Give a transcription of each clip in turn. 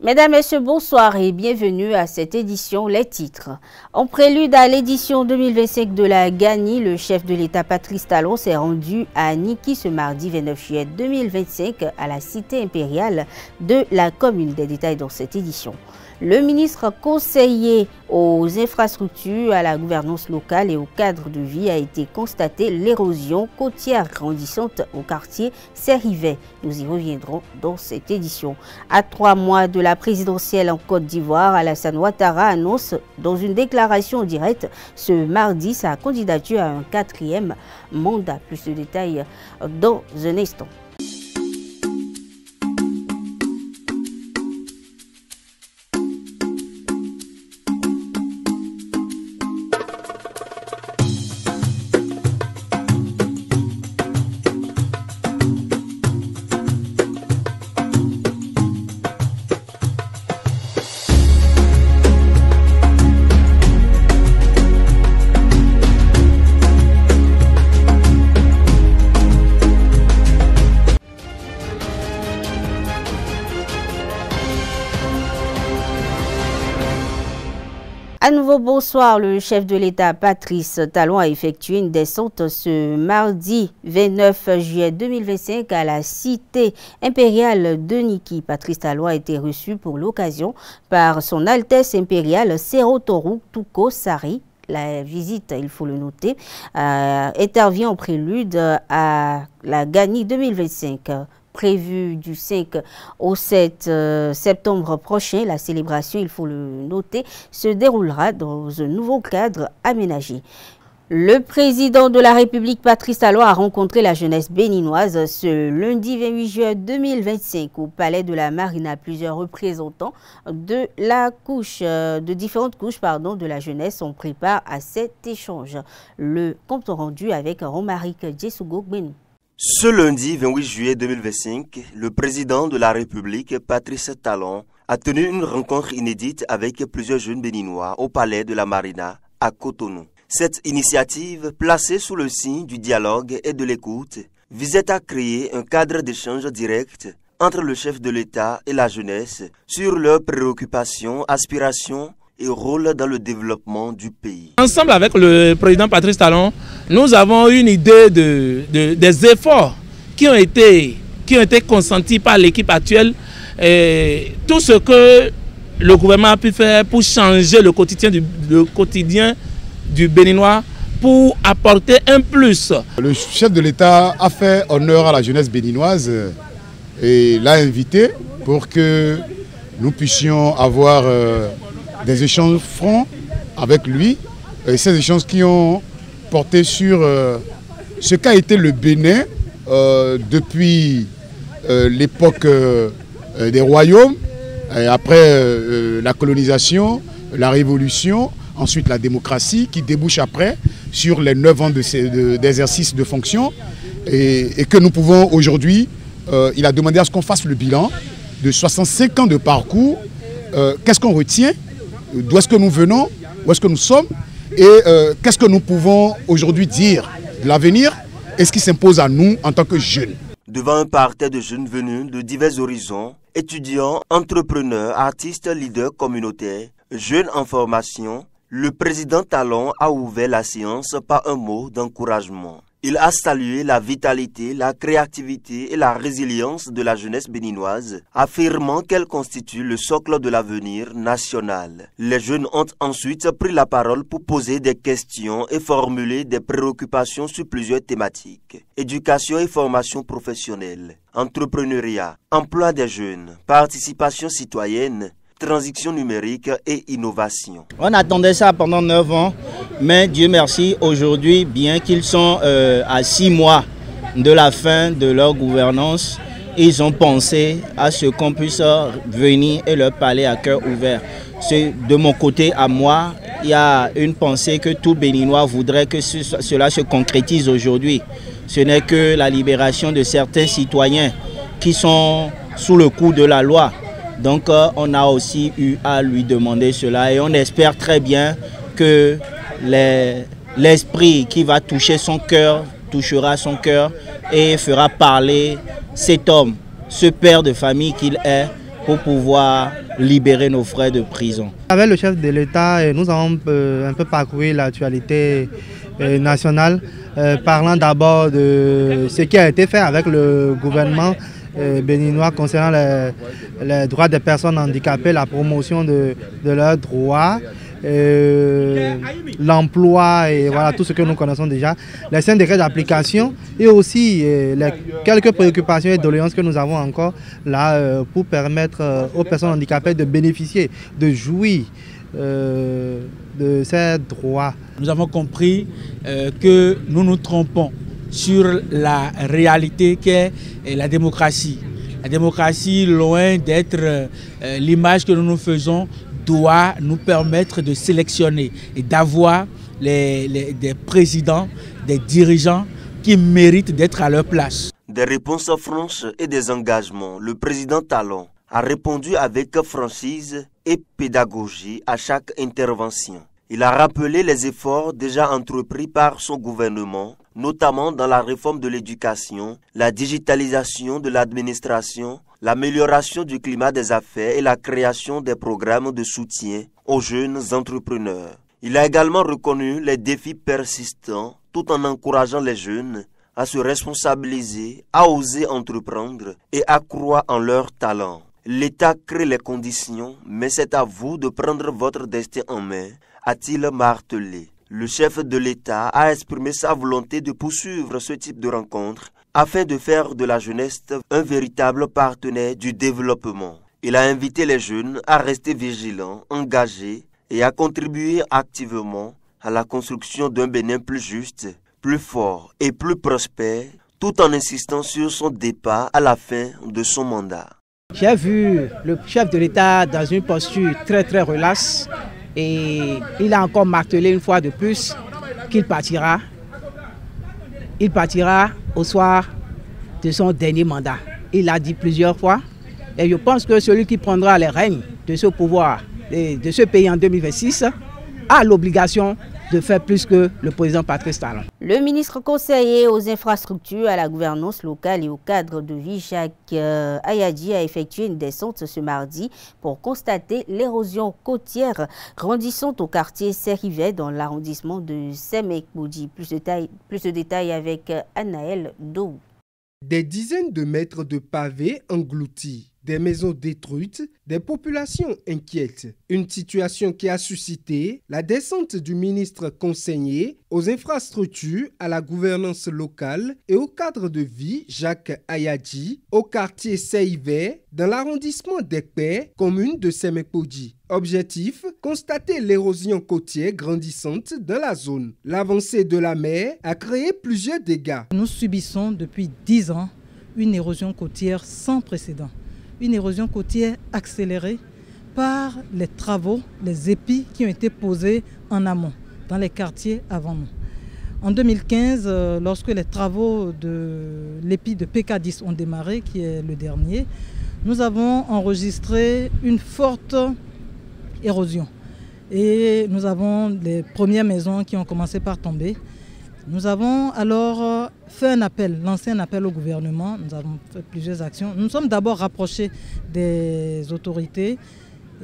Mesdames, Messieurs, bonsoir et bienvenue à cette édition. Les titres. En prélude à l'édition 2025 de la GANI, le chef de l'État Patrice Talon s'est rendu à Niki ce mardi 29 juillet 2025 à la cité impériale de la commune. Des détails dans cette édition. Le ministre conseiller aux infrastructures, à la gouvernance locale et au cadre de vie a été constaté l'érosion côtière grandissante au quartier Serrivet. Nous y reviendrons dans cette édition. À 3 mois de la présidentielle en Côte d'Ivoire, Alassane Ouattara annonce dans une déclaration directe ce mardi sa candidature à un 4e mandat. Plus de détails dans un instant. À nouveau, bonsoir. Le chef de l'État, Patrice Talon, a effectué une descente ce mardi 29 juillet 2025 à la cité impériale de Niki. Patrice Talon a été reçu pour l'occasion par son Altesse impériale Serotoru Tuko Sari. La visite, il faut le noter, intervient en prélude à la GANI 2025. Prévu du 5 au 7 septembre prochain, la célébration, il faut le noter, se déroulera dans un nouveau cadre aménagé. Le président de la République, Patrice Talon, a rencontré la jeunesse béninoise ce lundi 28 juillet 2025 au palais de la Marina. Plusieurs représentants de différentes couches de la jeunesse ont pris part à cet échange. Le compte rendu avec Romaric Djesougo Benou. Ce lundi 28 juillet 2025, le président de la République, Patrice Talon, a tenu une rencontre inédite avec plusieurs jeunes béninois au palais de la Marina à Cotonou. Cette initiative, placée sous le signe du dialogue et de l'écoute, visait à créer un cadre d'échange direct entre le chef de l'État et la jeunesse sur leurs préoccupations, aspirations et rôle dans le développement du pays. Ensemble avec le président Patrice Talon, nous avons une idée des efforts qui ont été consentis par l'équipe actuelle et tout ce que le gouvernement a pu faire pour changer le quotidien du Béninois, pour apporter un plus. Le chef de l'État a fait honneur à la jeunesse béninoise et l'a invité pour que nous puissions avoir des échanges francs avec lui, et ces échanges qui ont porté sur ce qu'a été le Bénin depuis l'époque des royaumes, et après la colonisation, la révolution, ensuite la démocratie qui débouche après sur les 9 ans d'exercice de fonction, et que nous pouvons aujourd'hui, il a demandé à ce qu'on fasse le bilan de 65 ans de parcours. Qu'est-ce qu'on retient? D'où est-ce que nous venons, où est-ce que nous sommes et qu'est-ce que nous pouvons aujourd'hui dire de l'avenir et ce qui s'impose à nous en tant que jeunes. Devant un parterre de jeunes venus de divers horizons, étudiants, entrepreneurs, artistes, leaders communautaires, jeunes en formation, le président Talon a ouvert la séance par un mot d'encouragement. Il a salué la vitalité, la créativité et la résilience de la jeunesse béninoise, affirmant qu'elle constitue le socle de l'avenir national. Les jeunes ont ensuite pris la parole pour poser des questions et formuler des préoccupations sur plusieurs thématiques. Éducation et formation professionnelle, entrepreneuriat, emploi des jeunes, participation citoyenne, transition numérique et innovation. On attendait ça pendant 9 ans, mais Dieu merci, aujourd'hui, bien qu'ils sont à 6 mois de la fin de leur gouvernance, ils ont pensé à ce qu'on puisse venir et leur parler à cœur ouvert. De mon côté, à moi, il y a une pensée que tout Béninois voudrait que cela se concrétise aujourd'hui. Ce n'est que la libération de certains citoyens qui sont sous le coup de la loi. Donc on a aussi eu à lui demander cela et on espère très bien que l'esprit qui va toucher son cœur, touchera son cœur et fera parler cet homme, ce père de famille qu'il est, pour pouvoir libérer nos frères de prison. Avec le chef de l'État, nous avons un peu parcouru l'actualité nationale, parlant d'abord de ce qui a été fait avec le gouvernement béninois concernant les droits des personnes handicapées, la promotion de leurs droits, l'emploi et voilà tout ce que nous connaissons déjà, les 5 décrets d'application et aussi les quelques préoccupations et doléances que nous avons encore là pour permettre aux personnes handicapées de bénéficier, de jouir de ces droits. Nous avons compris que nous nous trompons sur la réalité qu'est la démocratie. La démocratie, loin d'être l'image que nous nous faisons, doit nous permettre de sélectionner et d'avoir des présidents, des dirigeants qui méritent d'être à leur place. Des réponses franches et des engagements, le président Talon a répondu avec franchise et pédagogie à chaque intervention. Il a rappelé les efforts déjà entrepris par son gouvernement, notamment dans la réforme de l'éducation, la digitalisation de l'administration, l'amélioration du climat des affaires et la création des programmes de soutien aux jeunes entrepreneurs. Il a également reconnu les défis persistants tout en encourageant les jeunes à se responsabiliser, à oser entreprendre et à croire en leurs talents. L'État crée les conditions, mais c'est à vous de prendre votre destin en main, a-t-il martelé. Le chef de l'État a exprimé sa volonté de poursuivre ce type de rencontre afin de faire de la jeunesse un véritable partenaire du développement. Il a invité les jeunes à rester vigilants, engagés et à contribuer activement à la construction d'un Bénin plus juste, plus fort et plus prospère, tout en insistant sur son départ à la fin de son mandat. J'ai vu le chef de l'État dans une posture très relaxe et il a encore martelé une fois de plus qu'il partira. Il partira au soir de son dernier mandat. Il l'a dit plusieurs fois et je pense que celui qui prendra les règnes de ce pouvoir, de ce pays en 2026, a l'obligation de faire plus que le président Patrice Talon. Le ministre conseiller aux infrastructures, à la gouvernance locale et au cadre de vie, Jacques Ayadji, a effectué une descente ce mardi pour constater l'érosion côtière grandissante au quartier Serivet dans l'arrondissement de Semek-Boudi. Plus de détails avec Anaël Dou. Des dizaines de mètres de pavés engloutis, des maisons détruites, des populations inquiètes. Une situation qui a suscité la descente du ministre conseiller aux infrastructures, à la gouvernance locale et au cadre de vie, Jacques Ayadji, au quartier Serivet, dans l'arrondissement d'Ekpé, commune de Semek-Boudi. Objectif, constater l'érosion côtière grandissante dans la zone. L'avancée de la mer a créé plusieurs dégâts. Nous subissons depuis 10 ans une érosion côtière sans précédent. Une érosion côtière accélérée par les travaux, les épis qui ont été posés en amont, dans les quartiers avant nous. En 2015, lorsque les travaux de l'épi de PK10 ont démarré, qui est le dernier, nous avons enregistré une forte érosion. Et nous avons les premières maisons qui ont commencé par tomber. Nous avons alors fait un appel, lancé un appel au gouvernement. Nous avons fait plusieurs actions. Nous nous sommes d'abord rapprochés des autorités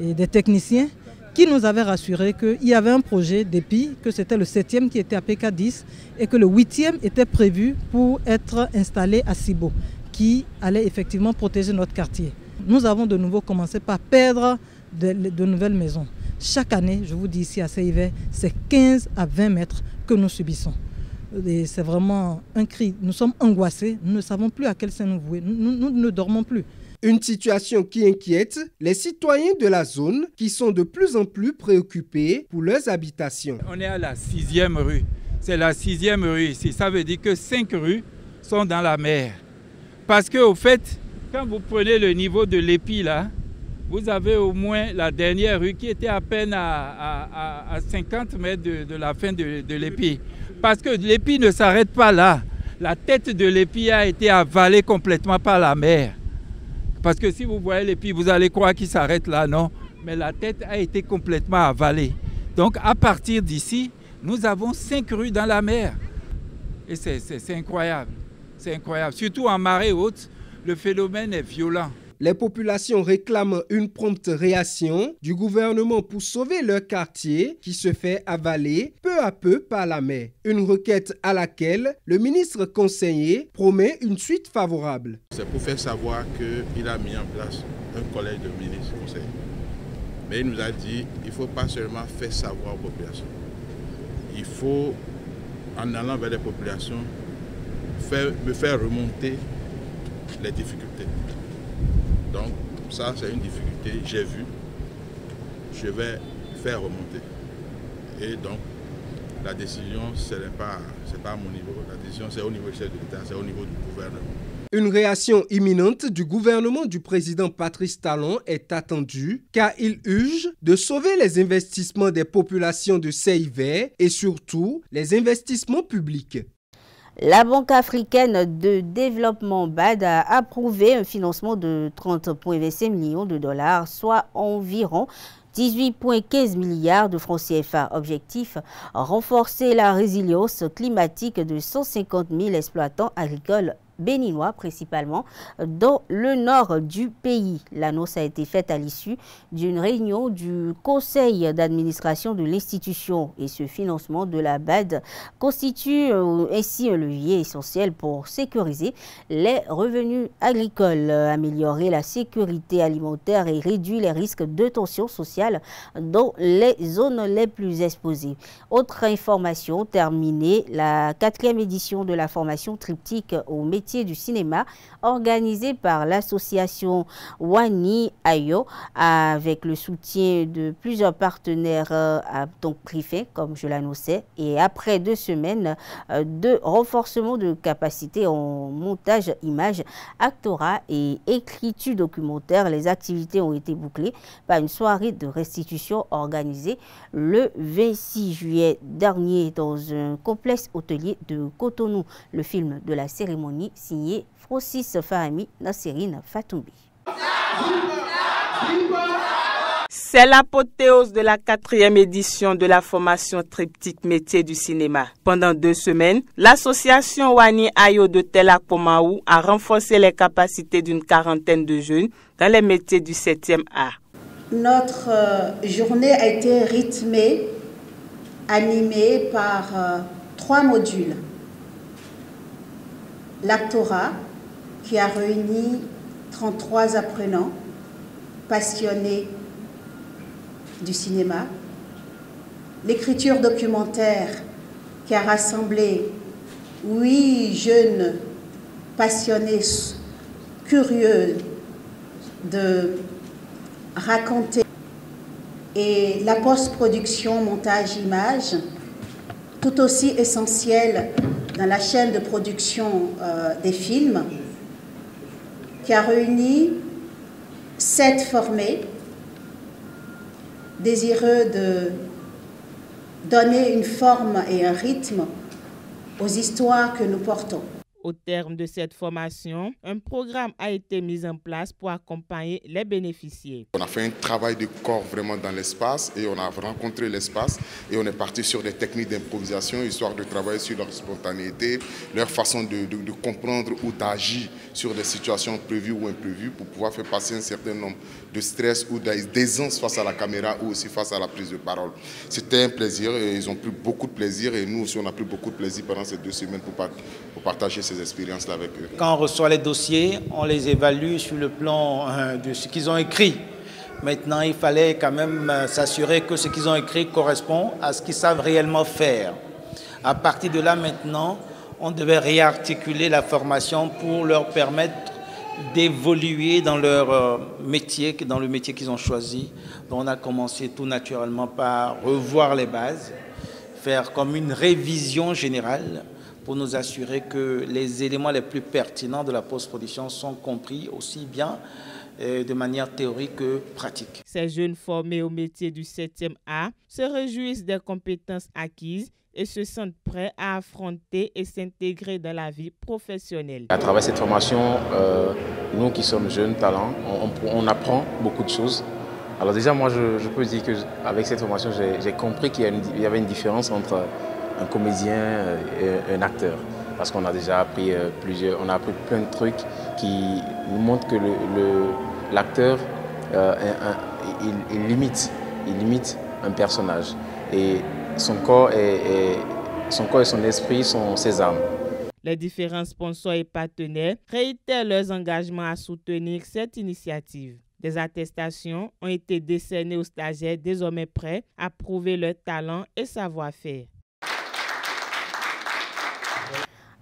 et des techniciens qui nous avaient rassuré qu'il y avait un projet d'épi, que c'était le 7e qui était à PK10 et que le 8e était prévu pour être installé à Sibo, qui allait effectivement protéger notre quartier. Nous avons de nouveau commencé par perdre de nouvelles maisons. Chaque année, je vous dis ici à Serivet, c'est 15 à 20 mètres que nous subissons. C'est vraiment un cri. Nous sommes angoissés, nous ne savons plus à quel sein nous vouer, nous ne dormons plus. Une situation qui inquiète les citoyens de la zone qui sont de plus en plus préoccupés pour leurs habitations. On est à la 6e rue. C'est la 6e rue ici. Ça veut dire que 5 rues sont dans la mer. Parce qu'au fait, quand vous prenez le niveau de l'épi là, vous avez au moins la dernière rue qui était à peine à 50 mètres de la fin de l'épi. Parce que l'épi ne s'arrête pas là. La tête de l'épi a été avalée complètement par la mer. Parce que si vous voyez l'épi, vous allez croire qu'il s'arrête là, non. Mais la tête a été complètement avalée. Donc à partir d'ici, nous avons 5 rues dans la mer. Et c'est incroyable. C'est incroyable. Surtout en marée haute, le phénomène est violent. Les populations réclament une prompte réaction du gouvernement pour sauver leur quartier qui se fait avaler peu à peu par la mer. Une requête à laquelle le ministre conseiller promet une suite favorable. C'est pour faire savoir qu'il a mis en place un collège de ministres conseillers. Mais il nous a dit qu'il ne faut pas seulement faire savoir aux populations. Il faut, en allant vers les populations, me faire remonter les difficultés. Donc ça, c'est une difficulté, j'ai vu, je vais faire remonter. Et donc, la décision, ce n'est pas à mon niveau, la décision c'est au niveau du chef de l'État, c'est au niveau du gouvernement. Une réaction imminente du gouvernement du président Patrice Talon est attendue car il urge de sauver les investissements des populations de Seivert et surtout les investissements publics. La Banque africaine de développement BAD a approuvé un financement de 30,25 millions de dollars, soit environ 18,15 milliards de francs CFA. Objectif, renforcer la résilience climatique de 150 000 exploitants agricoles béninois, principalement dans le nord du pays. L'annonce a été faite à l'issue d'une réunion du conseil d'administration de l'institution et ce financement de la BAD constitue ainsi un levier essentiel pour sécuriser les revenus agricoles, améliorer la sécurité alimentaire et réduire les risques de tension sociale dans les zones les plus exposées. Autre information terminée, la 4e édition de la formation triptyque au métier du cinéma organisée par l'association Wani Ayo avec le soutien de plusieurs partenaires donc privés comme je l'annonçais, et après 2 semaines de renforcement de capacité en montage image, actorat et écriture documentaire, les activités ont été bouclées par une soirée de restitution organisée le 26 juillet dernier dans un complexe hôtelier de Cotonou. Le film de la cérémonie signé Francis Fahami Nasserine Fatoumbi. C'est l'apothéose de la 4e édition de la formation triptyque métier du cinéma. Pendant 2 semaines, l'association Wani Ayo de Telakomaou a renforcé les capacités d'une 40aine de jeunes dans les métiers du 7e art. Notre journée a été rythmée, animée par 3 modules. L'actorat, qui a réuni 33 apprenants passionnés du cinéma. L'écriture documentaire, qui a rassemblé 8 jeunes passionnés, curieux de raconter. Et la post-production, montage, image, tout aussi essentiel dans la chaîne de production des films, qui a réuni 7 formés désireux de donner une forme et un rythme aux histoires que nous portons. Au terme de cette formation, un programme a été mis en place pour accompagner les bénéficiaires. On a fait un travail de corps vraiment dans l'espace et on a rencontré l'espace et on est parti sur des techniques d'improvisation histoire de travailler sur leur spontanéité, leur façon de comprendre ou d'agir sur des situations prévues ou imprévues pour pouvoir faire passer un certain nombre de stress ou d'aisance face à la caméra ou aussi face à la prise de parole. C'était un plaisir et ils ont pris beaucoup de plaisir et nous aussi on a pris beaucoup de plaisir pendant ces 2 semaines pour partager ces expériences-là avec eux. Quand on reçoit les dossiers, on les évalue sur le plan de ce qu'ils ont écrit. Maintenant, il fallait quand même s'assurer que ce qu'ils ont écrit correspond à ce qu'ils savent réellement faire. À partir de là, maintenant, on devait réarticuler la formation pour leur permettre d'évoluer dans leur métier, dans le métier qu'ils ont choisi. Donc, on a commencé tout naturellement par revoir les bases, faire comme une révision générale pour nous assurer que les éléments les plus pertinents de la post-production sont compris aussi bien de manière théorique que pratique. Ces jeunes formés au métier du 7e art se réjouissent des compétences acquises et se sentent prêts à affronter et s'intégrer dans la vie professionnelle. À travers cette formation, nous qui sommes jeunes talents, on apprend beaucoup de choses. Alors déjà, moi, je peux dire qu'avec cette formation, j'ai compris qu'il y avait une différence entre un comédien et un acteur. Parce qu'on a déjà appris on a appris plein de trucs qui nous montrent que l'acteur, il limite un personnage. Et son corps et son esprit sont ses armes. Les différents sponsors et partenaires réitèrent leurs engagements à soutenir cette initiative. Des attestations ont été décernées aux stagiaires désormais prêts à prouver leur talent et savoir-faire.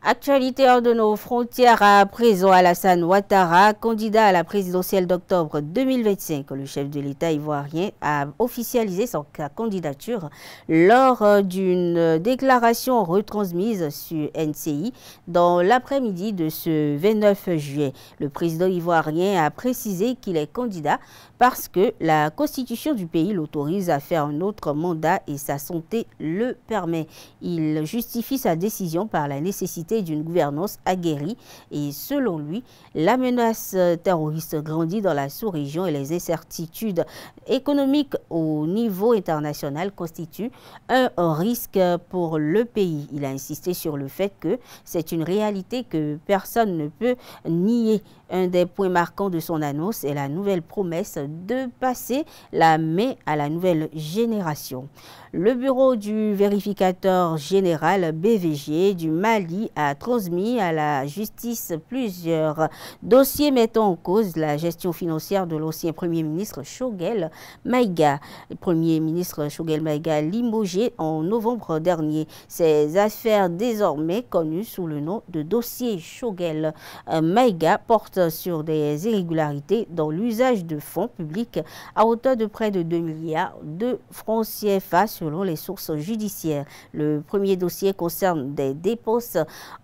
Actualité hors de nos frontières à présent, Alassane Ouattara, candidat à la présidentielle d'octobre 2025. Le chef de l'État ivoirien a officialisé sa candidature lors d'une déclaration retransmise sur NCI dans l'après-midi de ce 29 juillet. Le président ivoirien a précisé qu'il est candidat parce que la constitution du pays l'autorise à faire un autre mandat et sa santé le permet. Il justifie sa décision par la nécessité d'une gouvernance aguerrie et selon lui, la menace terroriste grandit dans la sous-région et les incertitudes économiques au niveau international constituent un risque pour le pays. Il a insisté sur le fait que c'est une réalité que personne ne peut nier. Un des points marquants de son annonce est la nouvelle promesse de passer la main à la nouvelle génération. Le bureau du vérificateur général BVG du Mali a transmis à la justice plusieurs dossiers mettant en cause la gestion financière de l'ancien Premier ministre Choguel Maïga. Le Premier ministre Choguel Maïga limogé en novembre dernier. Ces affaires désormais connues sous le nom de dossier Choguel Maïga portent sur des irrégularités dans l'usage de fonds publics à hauteur de près de 2 milliards de francs CFA selon les sources judiciaires. Le premier dossier concerne des dépenses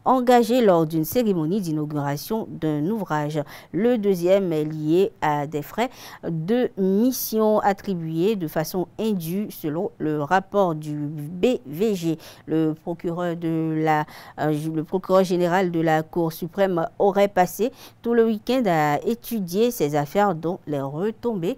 engagées lors d'une cérémonie d'inauguration d'un ouvrage. Le deuxième est lié à des frais de mission attribués de façon indue selon le rapport du BVG. Le procureur général de la Cour suprême aurait passé tout le week-end à étudier ces affaires dont les retombées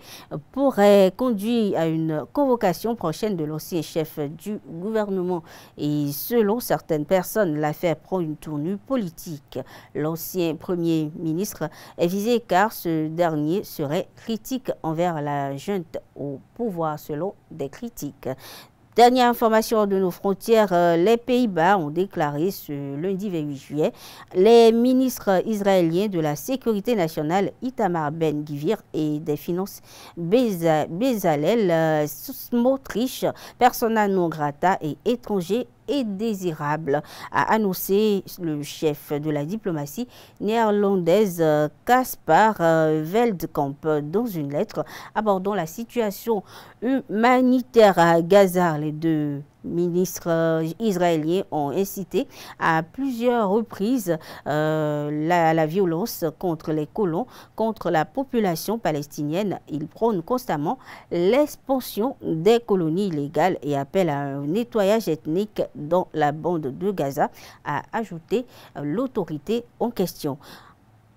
pourraient conduire à une convocation prochaine de l'ancien chef du gouvernement. Et selon certaines personnes, l'affaire prend une tournure politique. L'ancien Premier ministre est visé car ce dernier serait critique envers la junte au pouvoir selon des critiques. Dernière information de nos frontières, les Pays-Bas ont déclaré ce lundi 28 juillet les ministres israéliens de la Sécurité nationale Itamar Ben-Gvir et des Finances Bezalel Smotrich, persona non grata et étrangers et désirable, a annoncé le chef de la diplomatie néerlandaise Caspar Veldkamp dans une lettre abordant la situation humanitaire à Gaza. Les deux ministres israéliens ont incité à plusieurs reprises la violence contre les colons, contre la population palestinienne. Ils prônent constamment l'expansion des colonies illégales et appellent à un nettoyage ethnique dans la bande de Gaza, a ajouté l'autorité en question.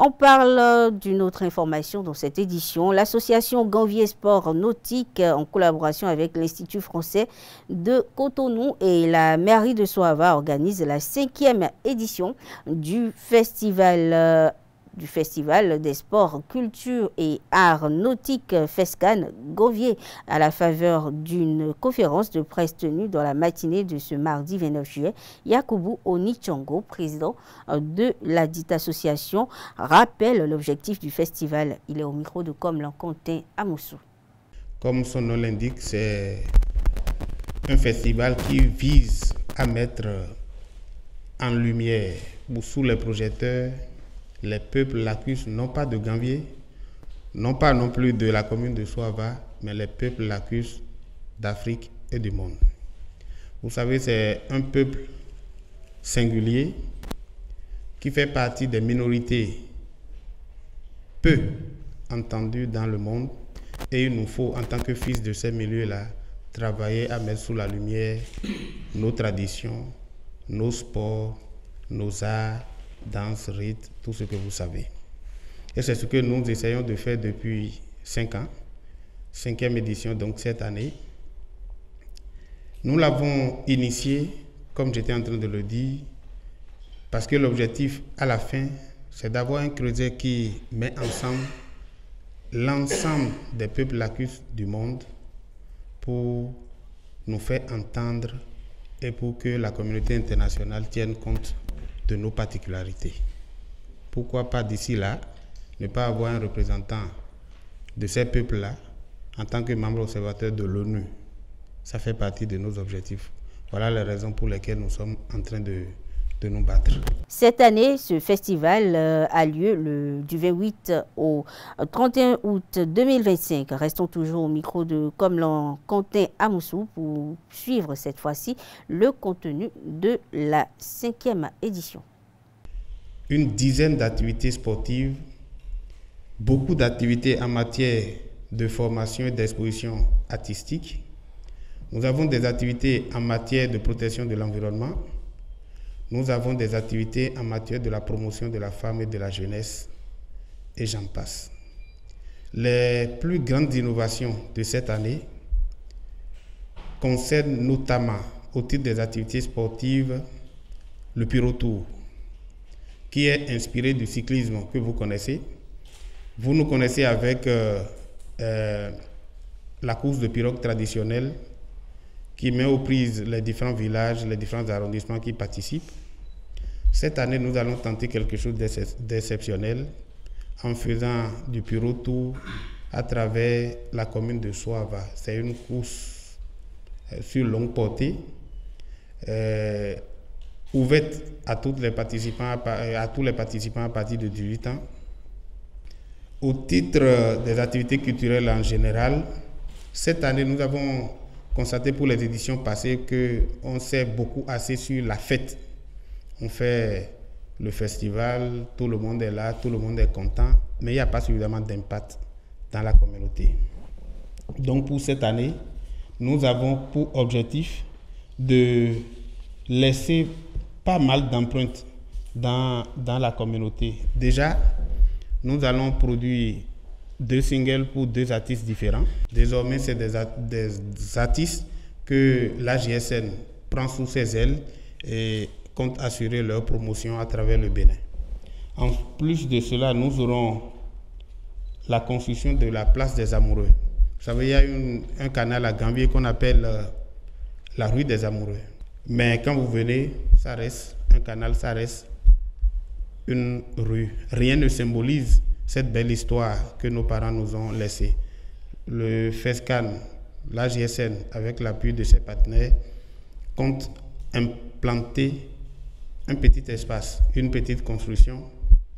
On parle d'une autre information dans cette édition. L'association Ganvier Sport Nautique, en collaboration avec l'Institut français de Cotonou et la mairie de Soava, organise la 5e édition du festival des sports, culture et arts nautiques FESCAN Ganvier à la faveur d'une conférence de presse tenue dans la matinée de ce mardi 29 juillet. Yakubu Onichongo, président de la dite association, rappelle l'objectif du festival. Il est au micro de Comme Lancontin à Moussou. Comme son nom l'indique, c'est un festival qui vise à mettre en lumière ou sous les projecteurs les peuples lacusses, non pas de Ganvier, non pas non plus de la commune de Soava, mais les peuples lacusses d'Afrique et du monde. Vous savez, c'est un peuple singulier qui fait partie des minorités peu entendues dans le monde, et il nous faut, en tant que fils de ces milieux-là, travailler à mettre sous la lumière nos traditions, nos sports, nos arts, danse, rite, tout ce que vous savez. Et c'est ce que nous essayons de faire depuis 5 ans, 5e édition donc cette année. Nous l'avons initié, comme j'étais en train de le dire, parce que l'objectif à la fin, c'est d'avoir un creuset qui met ensemble l'ensemble des peuples lacustres du monde pour nous faire entendre et pour que la communauté internationale tienne compte de nos particularités. Pourquoi pas d'ici là, ne pas avoir un représentant de ces peuples-là en tant que membre observateur de l'ONU. Ça fait partie de nos objectifs. Voilà les raisons pour lesquelles nous sommes en train de nous battre. Cette année, ce festival a lieu du 28 au 31 août 2025. Restons toujours au micro de Komlan Quentin Amoussou pour suivre cette fois-ci le contenu de la 5e édition. Une dizaine d'activités sportives, beaucoup d'activités en matière de formation et d'exposition artistique. Nous avons des activités en matière de protection de l'environnement. Nous avons des activités en matière de la promotion de la femme et de la jeunesse, et j'en passe. Les plus grandes innovations de cette année concernent notamment, au titre des activités sportives, le Pyro-Tour, qui est inspiré du cyclisme que vous connaissez. Vous nous connaissez avec la course de pirogue traditionnelle qui met aux prises les différents villages, les différents arrondissements qui participent. Cette année, nous allons tenter quelque chose d'exceptionnel en faisant du Pyro-Tour à travers la commune de Soava. C'est une course sur longue portée, ouverte à tous les participants à partir de 18 ans. Au titre des activités culturelles en général, cette année, nous avons constaté pour les éditions passées qu'on s'est beaucoup axé sur la fête. On fait le festival, tout le monde est là, tout le monde est content, mais il n'y a pas suffisamment d'impact dans la communauté. Donc pour cette année, nous avons pour objectif de laisser pas mal d'empreintes dans la communauté. Déjà, nous allons produire 2 singles pour 2 artistes différents. Désormais, c'est des artistes que la GSN prend sous ses ailes et compte assurer leur promotion à travers le Bénin. En plus de cela, nous aurons la construction de la place des amoureux. Vous savez, il y a un canal à Gambier qu'on appelle la rue des amoureux. Mais quand vous venez, ça reste un canal, ça reste une rue. Rien ne symbolise cette belle histoire que nos parents nous ont laissée. Le FESCAN, la GSN, avec l'appui de ses partenaires, compte implanter un petit espace, une petite construction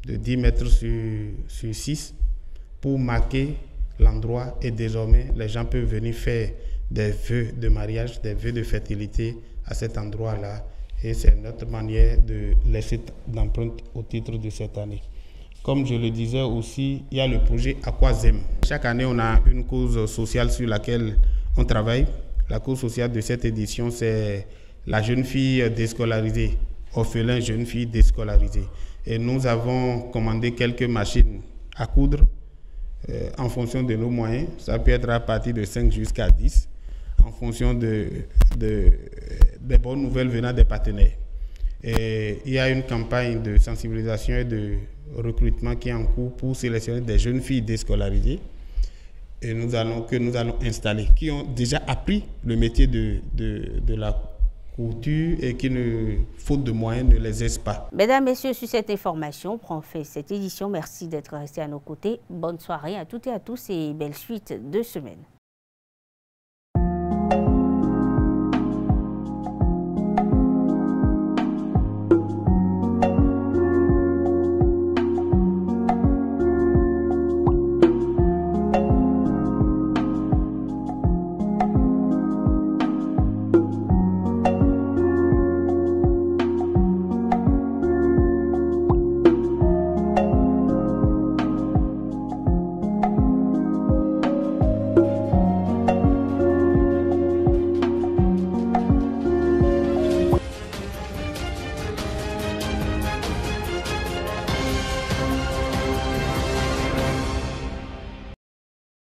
de 10 mètres sur 6 pour marquer l'endroit, et désormais les gens peuvent venir faire des vœux de mariage, des vœux de fertilité à cet endroit-là, et c'est notre manière de laisser d'empreinte au titre de cette année. Comme je le disais aussi, il y a le projet Aquazem. Chaque année, on a une cause sociale sur laquelle on travaille. La cause sociale de cette édition, c'est la jeune fille déscolarisée, orphelin jeune fille déscolarisée. Et nous avons commandé quelques machines à coudre en fonction de nos moyens. Ça peut être à partir de 5 jusqu'à 10, en fonction des bonnes nouvelles venant des partenaires. Et il y a une campagne de sensibilisation et de recrutement qui est en cours pour sélectionner des jeunes filles déscolarisées et que nous allons installer, qui ont déjà appris le métier de la couture et qui, faute de moyens, ne les aident pas. Mesdames, Messieurs, sur cette information, prend fin cette édition. Merci d'être restés à nos côtés. Bonne soirée à toutes et à tous et belle suite de semaine.